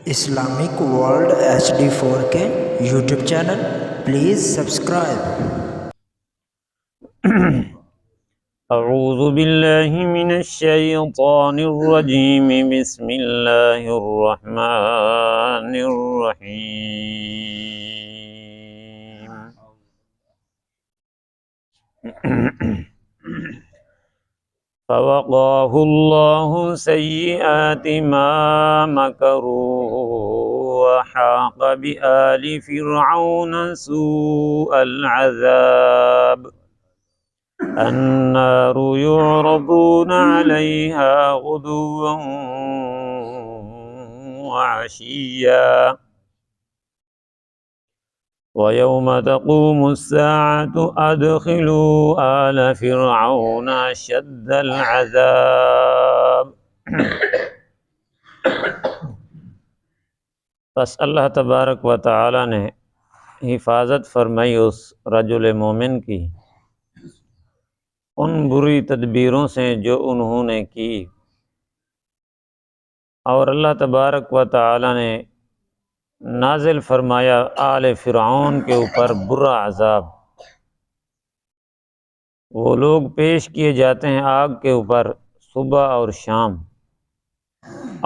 Islamic World HD 4K YouTube channel. Please subscribe. أعوذ بالله من الشيطان الرجيم بسم الله الرحمن الرحيم فوقاه الله سيئات ما مكروا وحاق بآل فرعون سوء العذاب النار يعرضون عليها غدوا وعشيا ويوم تقوم الساعة أدخلوا آل فرعون أشد العذاب۔ بس اللہ تبارک و تعالی نے حفاظت فرمائی اس رجل مومن کی ان بری تدبیروں سے جو انہوں نے کی، اور اللہ تبارک و تعالی نے نازل فرمایا آل فرعون کے اوپر برا عذاب۔ وہ لوگ پیش کیے جاتے ہیں آگ کے اوپر صبح اور شام،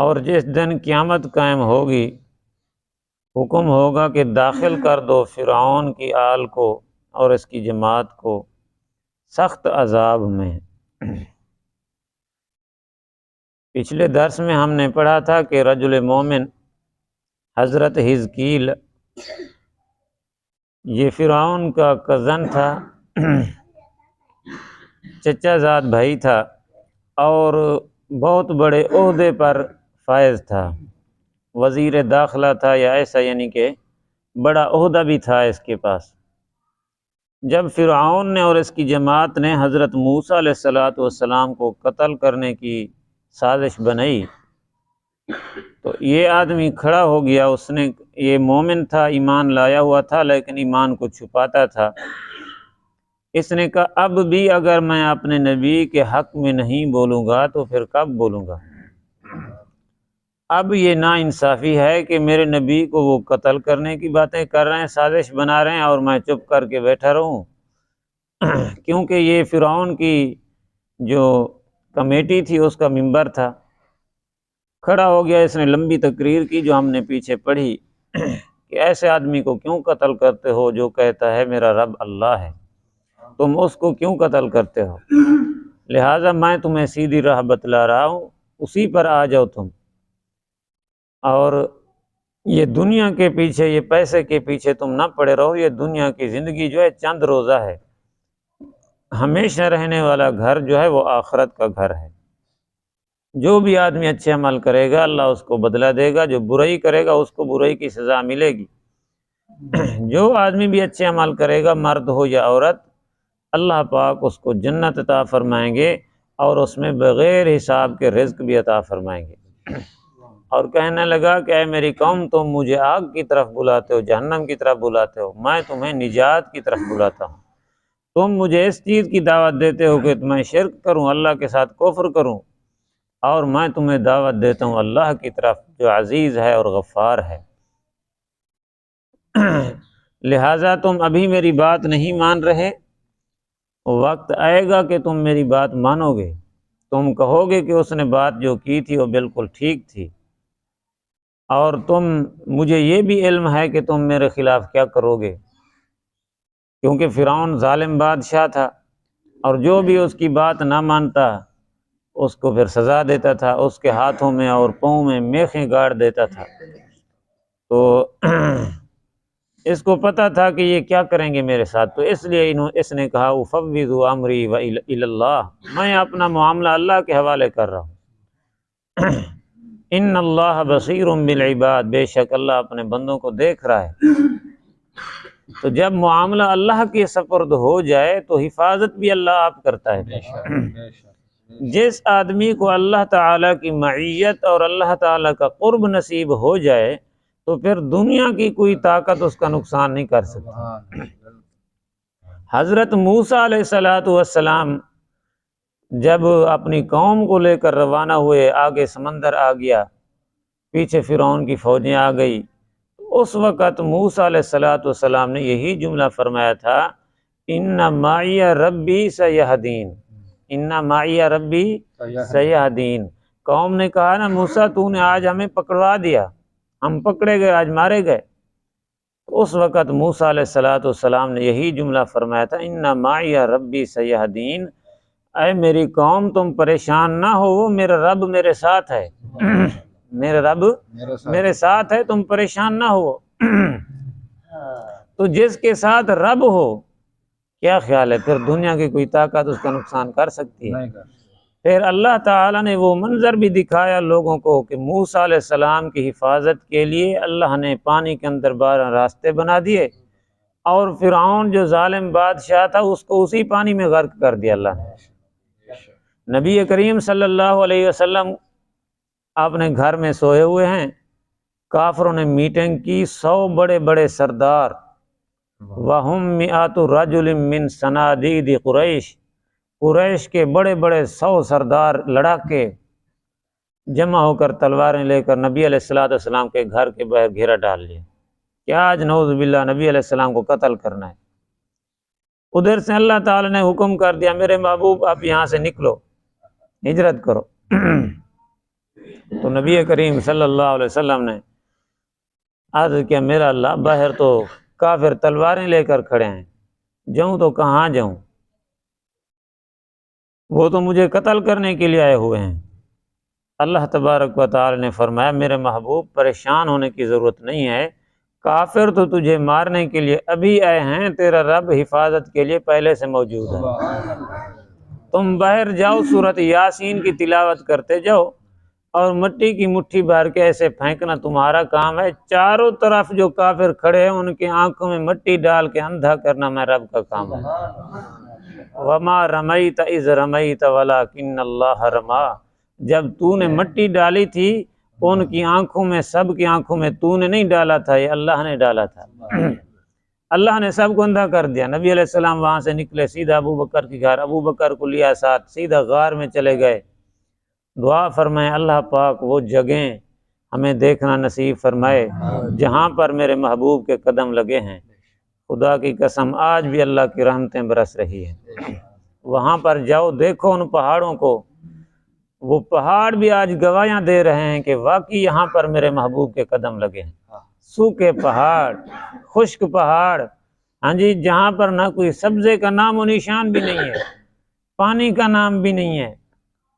اور جس دن قیامت قائم ہوگی حکم ہوگا کہ داخل کر دو فرعون کی آل کو اور اس کی جماعت کو سخت عذاب میں۔ پچھلے درس میں ہم نے پڑھا تھا کہ رجل مومن حضرت حزقیل یہ فرعون کا کزن تھا، چچا زاد بھائی تھا، اور بہت بڑے عہدے پر فائز تھا، وزیر داخلہ تھا یا ایسا، یعنی کہ بڑا عہدہ بھی تھا اس کے پاس۔ جب فرعون نے اور اس کی جماعت نے حضرت موسیٰ علیہ السلام کو قتل کرنے کی سازش بنائی تو یہ آدمی کھڑا ہو گیا۔ اس نے، یہ مومن تھا، ایمان لایا ہوا تھا لیکن ایمان کو چھپاتا تھا۔ اس نے کہا اب بھی اگر میں اپنے نبی کے حق میں نہیں بولوں گا تو پھر کب بولوں گا؟ اب یہ ناانصافی ہے کہ میرے نبی کو وہ قتل کرنے کی باتیں کر رہے ہیں، سازش بنا رہے ہیں، اور میں چپ کر کے بیٹھا رہوں۔ کیونکہ یہ فرعون کی جو کمیٹی تھی اس کا ممبر تھا، کھڑا ہو گیا۔ اس نے لمبی تقریر کی جو ہم نے پیچھے پڑھی کہ ایسے آدمی کو کیوں قتل کرتے ہو جو کہتا ہے میرا رب اللہ ہے، تم اس کو کیوں قتل کرتے ہو؟ لہٰذا میں تمہیں سیدھی راہ بتلا رہا ہوں، اسی پر آ جاؤ تم، اور یہ دنیا کے پیچھے، یہ پیسے کے پیچھے تم نہ پڑے رہو۔ یہ دنیا کی زندگی جو ہے چند روزہ ہے، ہمیشہ رہنے والا گھر جو ہے وہ آخرت کا گھر ہے۔ جو بھی آدمی اچھے عمل کرے گا اللہ اس کو بدلہ دے گا، جو برائی کرے گا اس کو برائی کی سزا ملے گی۔ جو آدمی بھی اچھے عمل کرے گا، مرد ہو یا عورت، اللہ پاک اس کو جنت عطا فرمائیں گے، اور اس میں بغیر حساب کے رزق بھی عطا فرمائیں گے۔ اور کہنے لگا کہ اے میری قوم، تم مجھے آگ کی طرف بلاتے ہو، جہنم کی طرف بلاتے ہو، میں تمہیں نجات کی طرف بلاتا ہوں۔ تم مجھے اس چیز کی دعوت دیتے ہو کہ میں شرک کروں، اللہ کے ساتھ کفر کروں، اور میں تمہیں دعوت دیتا ہوں اللہ کی طرف جو عزیز ہے اور غفار ہے۔ لہٰذا تم ابھی میری بات نہیں مان رہے، وقت آئے گا کہ تم میری بات مانو گے، تم کہو گے کہ اس نے بات جو کی تھی وہ بالکل ٹھیک تھی، اور مجھے یہ بھی علم ہے کہ تم میرے خلاف کیا کرو گے، کیونکہ فرعون ظالم بادشاہ تھا، اور جو بھی اس کی بات نہ مانتا اس کو پھر سزا دیتا تھا، اس کے ہاتھوں میں اور پاؤں میں میخیں گاڑ دیتا تھا۔ تو اس کو پتہ تھا کہ یہ کیا کریں گے میرے ساتھ، تو اس لیے اس نے کہا افوض امری الی اللہ، میں اپنا معاملہ اللہ کے حوالے کر رہا ہوں۔ ان اللہ بصیر بالعباد، بے شک اللہ اپنے بندوں کو دیکھ رہا ہے۔ تو جب معاملہ اللہ کے سپرد ہو جائے تو حفاظت بھی اللہ آپ کرتا ہے۔ جس آدمی کو اللہ تعالیٰ کی معیت اور اللہ تعالیٰ کا قرب نصیب ہو جائے تو پھر دنیا کی کوئی طاقت اس کا نقصان نہیں کر سکتی۔ حضرت موسیٰ علیہ السلام جب اپنی قوم کو لے کر روانہ ہوئے، آگے سمندر آ گیا، پیچھے فرعون کی فوجیں آ گئی۔ اس وقت موسیٰ علیہ السلام نے یہی جملہ فرمایا تھا، ان معی ربی سیہدین، ان معی ربی سیہدین۔ قوم نے کہا نا موسیٰ تو نے آج ہمیں پکڑوا دیا، ہم پکڑے گئے، آج مارے گئے۔ اس وقت موسیٰ علیہ السلام نے یہی جملہ فرمایا تھا، ان معی ربی سیہدین، اے میری قوم تم پریشان نہ ہو، میرا رب میرے ساتھ ہے، میرا رب میرے ساتھ ہے، تم پریشان نہ ہو۔ تو جس کے ساتھ رب ہو، کیا خیال ہے پھر دنیا کی کوئی طاقت اس کا نقصان کر سکتی ہے؟ پھر اللہ تعالیٰ نے وہ منظر بھی دکھایا لوگوں کو کہ موسیٰ علیہ السلام کی حفاظت کے لیے اللہ نے پانی کے اندر 12 راستے بنا دیے، اور فرعون جو ظالم بادشاہ تھا اس کو اسی پانی میں غرق کر دیا اللہ نے۔ نبی کریم صلی اللہ علیہ وسلم اپنے گھر میں سوئے ہوئے ہیں، کافروں نے میٹنگ کی، 100 بڑے بڑے سردار، وَهُمْ مِئَةُ رَجُلٍ مِّن صَنَادِيدِ قُرَيْشٍ، قریش کے بڑے بڑے 100 سردار لڑاکے جمع ہو کر تلواریں لے کر نبی علیہ السلام کے گھر کے باہر گھیرا ڈال لیا کہ آج نعوذ باللہ نبی علیہ السلام کو قتل کرنا ہے۔ ادھر سے اللہ تعالی نے حکم کر دیا، میرے محبوب آپ یہاں سے نکلو، ہجرت کرو۔ تو نبی کریم صلی اللہ علیہ وسلم نے عرض کیا، میرا اللہ باہر تو کافر تلواریں لے کر کھڑے ہیں، جاؤں تو کہاں جاؤں، وہ تو مجھے قتل کرنے کے لیے آئے ہوئے ہیں۔ اللہ تبارک و تعالی نے فرمایا، میرے محبوب پریشان ہونے کی ضرورت نہیں ہے، کافر تو تجھے مارنے کے لیے ابھی آئے ہیں، تیرا رب حفاظت کے لیے پہلے سے موجود ہے۔ تم باہر جاؤ، سورۃ یاسین کی تلاوت کرتے جاؤ، اور مٹی کی مٹھی بھر کے ایسے پھینکنا تمہارا کام ہے، چاروں طرف جو کافر کھڑے ہیں ان کی آنکھوں میں مٹی ڈال کے اندھا کرنا میں رب کا کام ہے۔ وَمَا رَمَيْتَ إِذْ رَمَيْتَ وَلَكِنَّ اللَّهَ رَمَا، جب تو نے مٹی ڈالی تھی ان کی آنکھوں میں، سب کی آنکھوں میں تو نے نہیں ڈالا تھا، یہ اللہ نے ڈالا تھا۔ اللہ نے سب کو اندھا کر دیا۔ نبی علیہ السلام وہاں سے نکلے، سیدھا ابو بکر کے گھر، ابو بکر کو لیا ساتھ، سیدھا غار میں چلے گئے، دعا فرمائے اللہ پاک وہ جگہیں ہمیں دیکھنا نصیب فرمائے جہاں پر میرے محبوب کے قدم لگے ہیں۔ خدا کی قسم آج بھی اللہ کی رحمتیں برس رہی ہیں، وہاں پر جاؤ، دیکھو ان پہاڑوں کو، وہ پہاڑ بھی آج گواہیاں دے رہے ہیں کہ واقعی یہاں پر میرے محبوب کے قدم لگے ہیں۔ سوکھے پہاڑ، خشک پہاڑ، ہاں جی، جہاں پر نہ کوئی سبزے کا نام و نشان بھی نہیں ہے، پانی کا نام بھی نہیں ہے،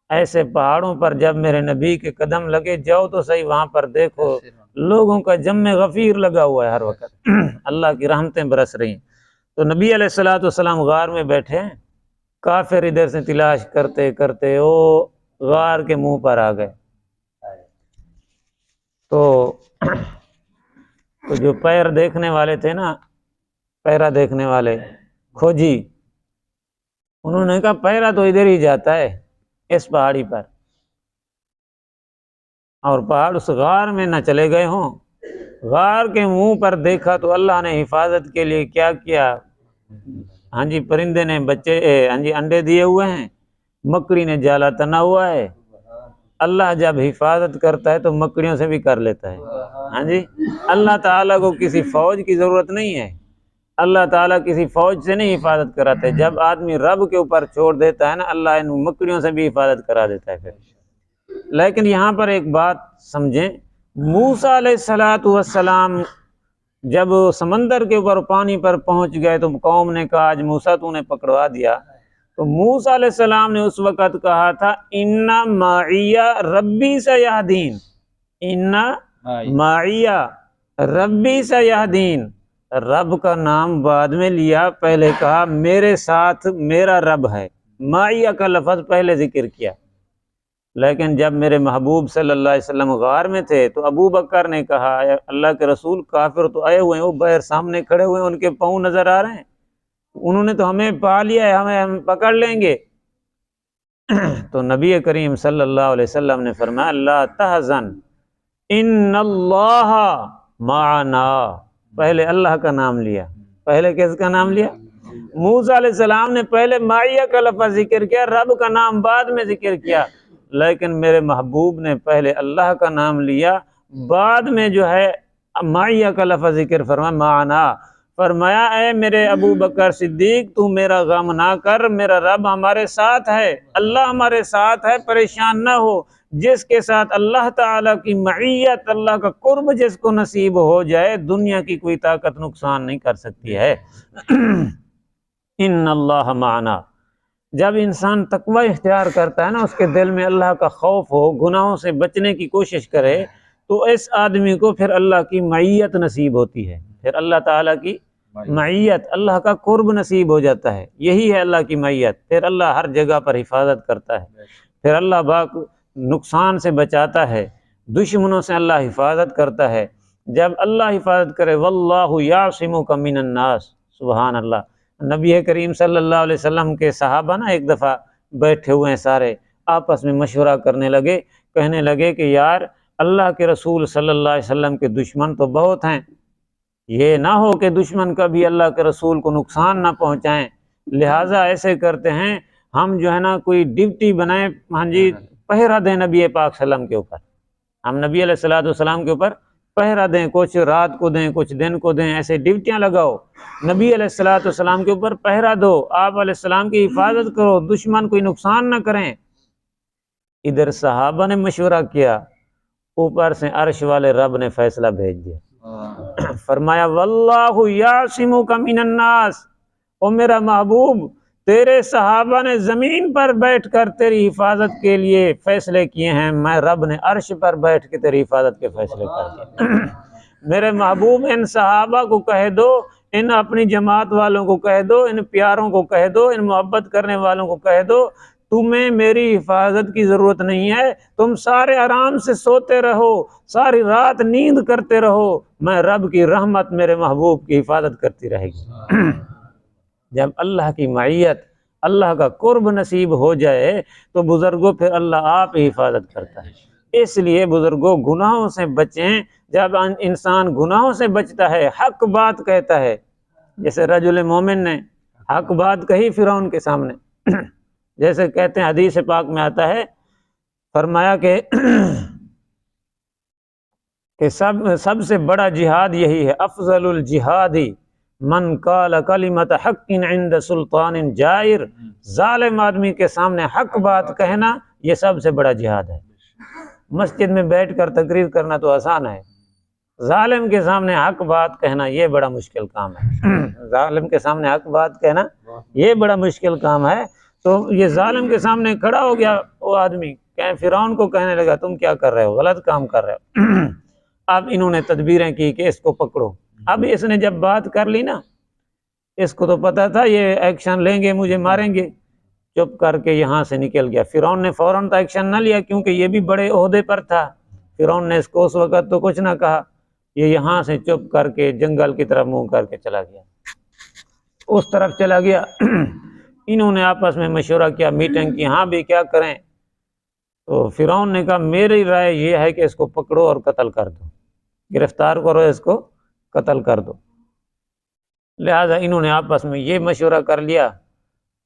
ایسے پہاڑوں پر جب میرے نبی کے قدم لگے، جاؤ تو صحیح، وہاں پر دیکھو لوگوں کا جمع غفیر لگا ہوا ہے ہر وقت، اللہ کی رحمتیں برس رہی ہیں۔ تو نبی علیہ السلام غار میں بیٹھے ہیں، کافر ادھر سے تلاش کرتے کرتے وہ غار کے منہ پر آ گئے۔ تو جو پیر دیکھنے والے تھے نا، پیرا دیکھنے والے کھوجی، انہوں نے کہا پیرا تو ادھر ہی جاتا ہے اس پہاڑی پر، اور پہاڑ اس غار میں نہ چلے گئے ہوں۔ غار کے منہ پر دیکھا تو اللہ نے حفاظت کے لیے کیا کیا، ہاں جی، پرندے نے بچے، ہاں جی، انڈے دیے ہوئے ہیں، مکڑی نے جالا تنا ہوا ہے۔ اللہ جب حفاظت کرتا ہے تو مکڑیوں سے بھی کر لیتا ہے، ہاں جی، اللہ تعالیٰ کو کسی فوج کی ضرورت نہیں ہے، اللہ تعالیٰ کسی فوج سے نہیں حفاظت کراتے، جب آدمی رب کے اوپر چھوڑ دیتا ہے نا، اللہ ان مکڑیوں سے بھی حفاظت کرا دیتا ہے پھر۔ لیکن یہاں پر ایک بات سمجھیں، موسیٰ علیہ السلام جب سمندر کے اوپر پانی پر پہنچ گئے تو قوم نے کہا آج موسیٰ تو نے پکڑوا دیا، تو موسیٰ علیہ السلام نے اس وقت کہا تھا ان معی ربی سیہدین، ان معی ربی سیہدین، رب کا نام بعد میں لیا، پہلے کہا میرے ساتھ میرا رب ہے، معی کا لفظ پہلے ذکر کیا۔ لیکن جب میرے محبوب صلی اللہ علیہ وسلم غار میں تھے تو ابو بکر نے کہا اللہ کے رسول کافر تو آئے ہوئے ہیں، وہ باہر سامنے کھڑے ہوئے ہیں، ان کے پاؤں نظر آ رہے ہیں، انہوں نے تو ہمیں پا لیا ہے، ہم پکڑ لیں گے۔ تو نبی کریم صلی اللہ علیہ وسلم نے فرمایا لا تحزن ان اللہ معنا، پہلے اللہ کا نام لیا، پہلے کس کا نام لیا؟ موسیٰ علیہ السلام نے پہلے معیہ کا لفظ ذکر کیا، رب کا نام بعد میں ذکر کیا، لیکن میرے محبوب نے پہلے اللہ کا نام لیا بعد میں جو ہے معیہ کا لفظ ذکر فرمایا، معنا فرمایا اے میرے ابو بکر صدیق تو میرا غم نہ کر، میرا رب ہمارے ساتھ ہے، اللہ ہمارے ساتھ ہے، پریشان نہ ہو۔ جس کے ساتھ اللہ تعالیٰ کی معیت، اللہ کا قرب جس کو نصیب ہو جائے، دنیا کی کوئی طاقت نقصان نہیں کر سکتی ہے۔ ان اللہ معنا، جب انسان تقوی اختیار کرتا ہے نا، اس کے دل میں اللہ کا خوف ہو، گناہوں سے بچنے کی کوشش کرے، تو اس آدمی کو پھر اللہ کی معیت نصیب ہوتی ہے، پھر اللہ تعالیٰ کی معیت، اللہ کا قرب نصیب ہو جاتا ہے۔ یہی ہے اللہ کی معیت، پھر اللہ ہر جگہ پر حفاظت کرتا ہے، پھر اللہ باق نقصان سے بچاتا ہے، دشمنوں سے اللہ حفاظت کرتا ہے۔ جب اللہ حفاظت کرے، واللہ یعصمک من الناس، سبحان اللہ۔ نبی کریم صلی اللہ علیہ وسلم کے صحابہ نا ایک دفعہ بیٹھے ہوئے ہیں، سارے آپس میں مشورہ کرنے لگے، کہنے لگے کہ یار اللہ کے رسول صلی اللہ علیہ وسلم کے دشمن تو بہت ہیں، یہ نہ ہو کہ دشمن کبھی اللہ کے رسول کو نقصان نہ پہنچائیں، لہٰذا ایسے کرتے ہیں ہم جو ہے نا کوئی ڈیوٹی بنائیں، ہاں جی پہرا دیں نبی پاک صلی اللہ علیہ وسلم کے اوپر، ہم نبی علیہ السلام کے اوپر پہرا دیں، کچھ رات کو دیں کچھ دن کو دیں، ایسے ڈیوٹیاں لگاؤ، نبی علیہ السلام کے اوپر پہرا دو، آپ علیہ السلام کی حفاظت کرو، دشمن کوئی نقصان نہ کریں۔ ادھر صحابہ نے مشورہ کیا، اوپر سے عرش والے رب نے فیصلہ بھیج دیا، فرمایا واللہ یعصمک من الناس، او میرا محبوب تیرے صحابہ نے زمین پر بیٹھ کر تیری حفاظت کے لیے فیصلے کیے ہیں، میں رب نے عرش پر بیٹھ کے تیری حفاظت کے فیصلے کر دیے۔ میرے محبوب ان صحابہ کو کہہ دو، ان اپنی جماعت والوں کو کہہ دو، ان پیاروں کو کہہ دو، ان محبت کرنے والوں کو کہہ دو، تمہیں میری حفاظت کی ضرورت نہیں ہے، تم سارے آرام سے سوتے رہو، ساری رات نیند کرتے رہو، میں رب کی رحمت میرے محبوب کی حفاظت کرتی رہے گی۔ جب اللہ کی معیت، اللہ کا قرب نصیب ہو جائے تو بزرگوں پھر اللہ آپ ہی حفاظت کرتا ہے۔ اس لیے بزرگوں گناہوں سے بچیں، جب انسان گناہوں سے بچتا ہے، حق بات کہتا ہے، جیسے رجل مومن نے حق بات کہی فرعون کے سامنے، جیسے کہتے ہیں حدیث پاک میں آتا ہے، فرمایا کہ سب سے بڑا جہاد یہی ہے، افضل الجہادی من قال کلمۃ حق عند سلطان جائر، ظالم آدمی کے سامنے حق بات کہنا یہ سب سے بڑا جہاد ہے۔ مسجد میں بیٹھ کر تقریر کرنا تو آسان ہے، ظالم کے سامنے حق بات کہنا یہ بڑا مشکل کام ہے۔ ظالم کے سامنے حق بات کہنا یہ بڑا مشکل کام ہے۔ تو یہ ظالم کے سامنے کھڑا ہو گیا وہ آدمی، کہ فرعون کو کہنے لگا تم کیا کر رہے ہو، غلط کام کر رہے ہو۔ اب انہوں نے تدبیریں کی کہ اس کو پکڑو۔ اب اس نے جب بات کر لی نا، اس کو تو پتا تھا یہ ایکشن لیں گے، مجھے ماریں گے، چپ کر کے یہاں سے نکل گیا۔ فرعون نے فوراً تو ایکشن نہ لیا، کیونکہ یہ بھی بڑے عہدے پر تھا، فرعون نے اس کو اس وقت تو کچھ نہ کہا، یہ یہاں سے چپ کر کے جنگل کی طرف منہ کر کے چلا گیا، اس طرف چلا گیا۔ انہوں نے آپس میں مشورہ کیا، میٹنگ کی، ہاں بھی کیا کریں؟ تو فرعون نے کہا میری رائے یہ ہے کہ اس کو پکڑو اور قتل کر دو، گرفتار کرو، اس کو قتل کر دو۔ لہذا انہوں نے آپس میں یہ مشورہ کر لیا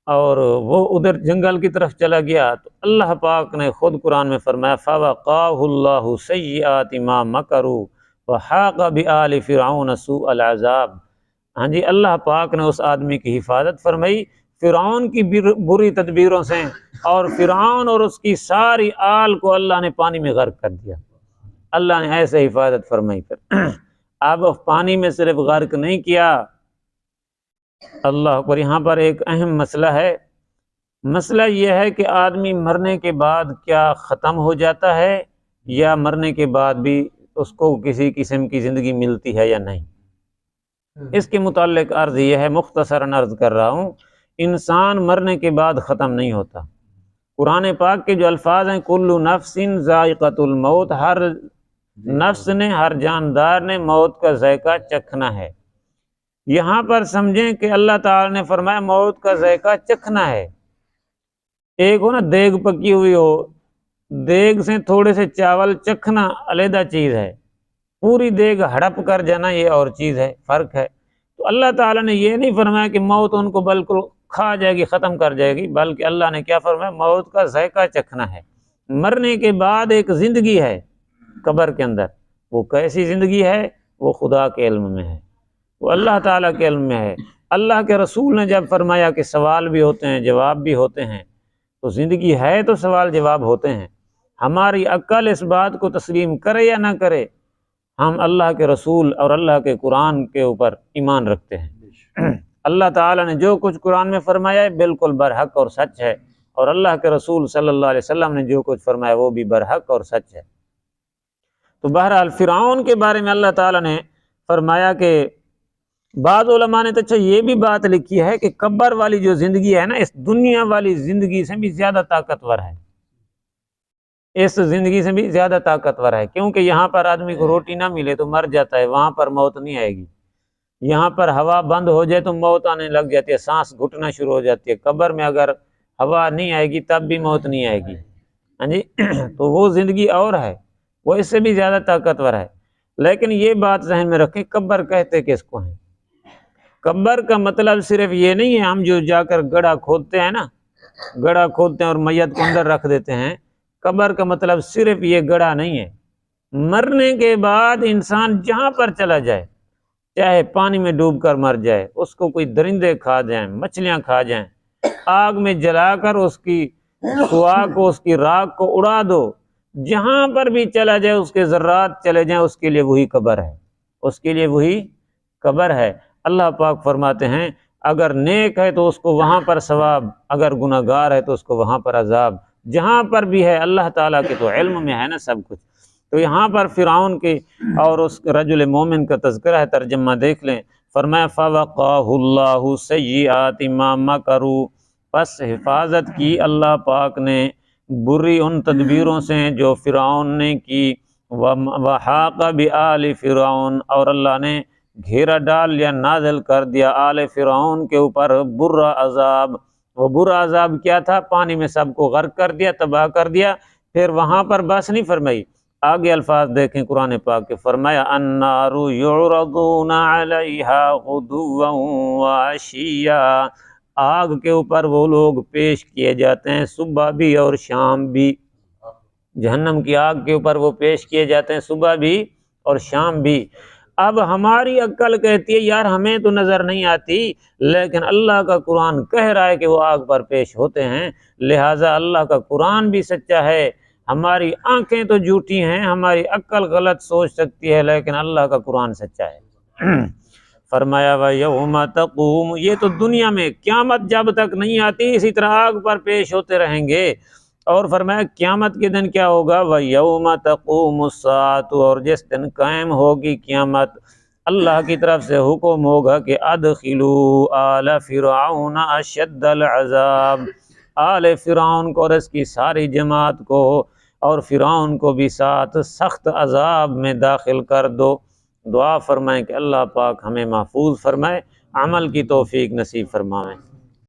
اور وہ ادھر جنگل کی طرف چلا گیا۔ تو اللہ پاک نے خود قرآن میں فرمایا فَوَقَاهُ اللَّهُ سَيِّئَاتِ مَا مَكَرُوا وَحَاقَ بِآلِ فِرْعَوْنَ سُوءَ الْعَذَابِ۔ ہاں جی، اللہ پاک نے اس آدمی کی حفاظت فرمائی فرعون کی بری تدبیروں سے، اور فرعون اور اس کی ساری آل کو اللہ نے پانی میں غرق کر دیا۔ اللہ نے ایسے حفاظت فرمائی۔ پھر اب پانی میں صرف غرق نہیں کیا اللہ پر، یہاں پر ایک اہم مسئلہ ہے۔ مسئلہ یہ ہے کہ آدمی مرنے کے بعد کیا ختم ہو جاتا ہے، یا مرنے کے بعد بھی اس کو کسی قسم کی زندگی ملتی ہے یا نہیں۔ اس کے متعلق عرض یہ ہے، مختصراً عرض کر رہا ہوں، انسان مرنے کے بعد ختم نہیں ہوتا۔ قرآن پاک کے جو الفاظ ہیں کل نفس ذائقۃ الموت، ہر نفس نے، ہر جاندار نے موت کا ذائقہ چکھنا ہے۔ یہاں پر سمجھیں کہ اللہ تعالی نے فرمایا موت کا ذائقہ چکھنا ہے۔ ایک ہو نا دیگ پکی ہوئی ہو، دیگ سے تھوڑے سے چاول چکھنا علیحدہ چیز ہے، پوری دیگ ہڑپ کر جانا یہ اور چیز ہے، فرق ہے۔ تو اللہ تعالیٰ نے یہ نہیں فرمایا کہ موت ان کو بالکل کھا جائے گی، ختم کر جائے گی، بلکہ اللہ نے کیا فرمایا، موت کا ذائقہ چکھنا ہے۔ مرنے کے بعد ایک زندگی ہے قبر کے اندر، وہ کیسی زندگی ہے؟ وہ خدا کے علم میں ہے، وہ اللہ تعالیٰ کے علم میں ہے۔ اللہ کے رسول نے جب فرمایا کہ سوال بھی ہوتے ہیں جواب بھی ہوتے ہیں، تو زندگی ہے تو سوال جواب ہوتے ہیں۔ ہماری عقل اس بات کو تسلیم کرے یا نہ کرے، ہم اللہ کے رسول اور اللہ کے قرآن کے اوپر ایمان رکھتے ہیں۔ اللہ تعالیٰ نے جو کچھ قرآن میں فرمایا ہے بالکل برحق اور سچ ہے، اور اللہ کے رسول صلی اللہ علیہ وسلم نے جو کچھ فرمایا وہ بھی برحق اور سچ ہے۔ تو بہرحال فرعون کے بارے میں اللہ تعالیٰ نے فرمایا کہ بعض علماء نے تو اچھا یہ بھی بات لکھی ہے کہ قبر والی جو زندگی ہے نا، اس دنیا والی زندگی سے بھی زیادہ طاقتور ہے، اس زندگی سے بھی زیادہ طاقتور ہے، کیونکہ یہاں پر آدمی کو روٹی نہ ملے تو مر جاتا ہے، وہاں پر موت نہیں آئے گی۔ یہاں پر ہوا بند ہو جائے تو موت آنے لگ جاتی ہے، سانس گھٹنا شروع ہو جاتی ہے۔ قبر میں اگر ہوا نہیں آئے گی تب بھی موت نہیں آئے گی، ہاں جی۔ تو وہ زندگی اور ہے، وہ اس سے بھی زیادہ طاقتور ہے۔ لیکن یہ بات ذہن میں رکھیں، قبر کہتے کس کو ہیں؟ قبر کا مطلب صرف یہ نہیں ہے ہم جو جا کر گڑھا کھودتے ہیں نا، گڑھا کھودتے ہیں اور میت کو اندر رکھ دیتے ہیں۔ قبر کا مطلب صرف یہ گڑھا نہیں ہے، مرنے کے بعد انسان جہاں پر چلا جائے، چاہے پانی میں ڈوب کر مر جائے، اس کو کوئی درندے کھا جائیں، مچھلیاں کھا جائیں، آگ میں جلا کر اس کی خوا کو، اس کی راکھ کو اڑا دو، جہاں پر بھی چلا جائے اس کے ذرات چلے جائیں، اس کے لیے وہی قبر ہے، اس کے لیے وہی قبر ہے۔ اللہ پاک فرماتے ہیں اگر نیک ہے تو اس کو وہاں پر ثواب، اگر گناہ گار ہے تو اس کو وہاں پر عذاب، جہاں پر بھی ہے اللہ تعالیٰ کے تو علم میں ہے نا سب کچھ۔ تو یہاں پر فرعون کے اور اس رجل مومن کا تذکرہ ہے، ترجمہ دیکھ لیں۔ فرمایا فَوَقَاهُ اللَّهُ سَيِّئَاتِ مَا مَكَرُوا، پس حفاظت کی اللہ پاک نے بری ان تدبیروں سے جو فرعون نے کی، وَحَاقَ بِآلِ فرعون، اور اللہ نے گھیرا ڈال لیا، نازل کر دیا آل فرعون کے اوپر برا عذاب۔ وہ برا عذاب کیا تھا؟ پانی میں سب کو غرق کر دیا، تباہ کر دیا۔ پھر وہاں پر بس نہیں فرمائی، آگے الفاظ دیکھیں قرآن پاک کے، فرمایا النار یعرضون علیہا غدوا وعشیا، آگ کے اوپر وہ لوگ پیش کیے جاتے ہیں صبح بھی اور شام بھی، جہنم کی آگ کے اوپر وہ پیش کیے جاتے ہیں صبح بھی اور شام بھی۔ اب ہماری عقل کہتی ہے یار ہمیں تو نظر نہیں آتی، لیکن اللہ کا قرآن کہہ رہا ہے کہ وہ آگ پر پیش ہوتے ہیں، لہٰذا اللہ کا قرآن بھی سچا ہے۔ ہماری آنکھیں تو جھوٹی ہیں، ہماری عقل غلط سوچ سکتی ہے، لیکن اللہ کا قرآن سچا ہے۔ فرمایا وَيَوْمَ تَقُومُ، یہ تو دنیا میں، قیامت جب تک نہیں آتی اسی طرح آگ پر پیش ہوتے رہیں گے۔ اور فرمایا قیامت کے دن کیا ہوگا؟ وَيَوْمَ تَقُومُ السَّاعَةُ، اور جس دن قائم ہوگی قیامت، اللہ کی طرف سے حکم ہوگا کہ ادخلوا آل فرعون اشد العذاب، آل فرعون کو اور اس کی ساری جماعت کو اور فرعون کو بھی ساتھ سخت عذاب میں داخل کر دو۔ دعا فرمائیں کہ اللہ پاک ہمیں محفوظ فرمائے، عمل کی توفیق نصیب فرمائیں۔